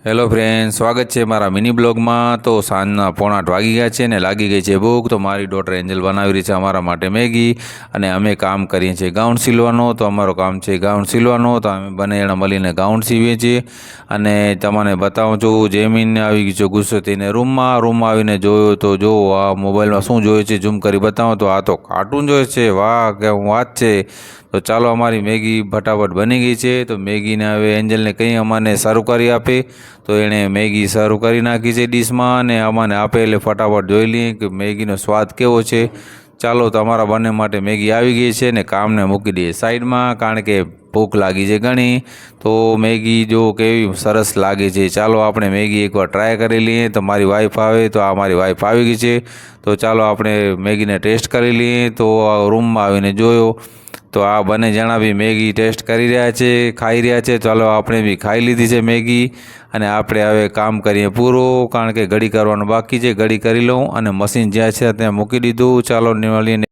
Hello friend, સ્વાગત છે મારા મિની બ્લોગમાં। તો સાંજના 7:45 વાગી ગયા છે ને લાગી ગઈ છે ભૂખ। તો મારી ડોટર એન્જલ બનાવી રહી છે અમારા માટે મેગી અને અમે કામ કરીએ છીએ ગાઉન સીલવાનો। તો અમારું કામ છે ગાઉન સીલવાનો। તો અમે બંને જણા મળીને ગાઉન સીવીએ છીએ અને તમને બતાવું છું જેમીન આવી ગઈ છે ગુસ્સો થઈને રૂમમાં આવીને જોયો તો જો આ મોબાઈલમાં શું જોયું છે ઝૂમ કરી બતાવો તો આ તો કાર્ટૂન જોયે છે। વાહ કે વાત છે। તો ચાલો અમારી મેગી ફટાફટ બની ગઈ છે। તો મેગીને હવે એન્જલને કંઈ અમાને સર્વ કરી આપે। તો એણે મેગી સર્વ કરી નાખી છે ડીશમાં અને અમાને આપે એટલે ફટાફટ જોઈ લઈએ કે મેગીનો સ્વાદ કેવો છે। ચાલો તો અમારા બંને માટે મેગી આવી ગઈ છે ને કામને મૂકી દઈએ સાઈડમાં, કારણ કે ભૂખ લાગી છે ઘણી। તો મેગી જો કેવી સરસ લાગે છે। ચાલો આપણે મેગી એકવાર ટ્રાય કરી લઈએ। તો મારી વાઈફ આવે તો આ મારી વાઈફ આવી ગઈ છે। તો ચાલો આપણે મેગીને ટેસ્ટ કરી લઈએ। તો રૂમમાં આવીને જોયો તો આ બંને જણા બી મેગી ટેસ્ટ કરી રહ્યા છે, ખાઈ રહ્યા છે। ચાલો આપણે બી ખાઈ લીધી છે મેગી અને આપણે હવે કામ કરીએ પૂરું, કારણ કે ઘડી કરવાનું બાકી છે। ઘડી કરી લઉં અને મશીન જ્યાં છે ત્યાં મૂકી દીધું। ચાલો મળીને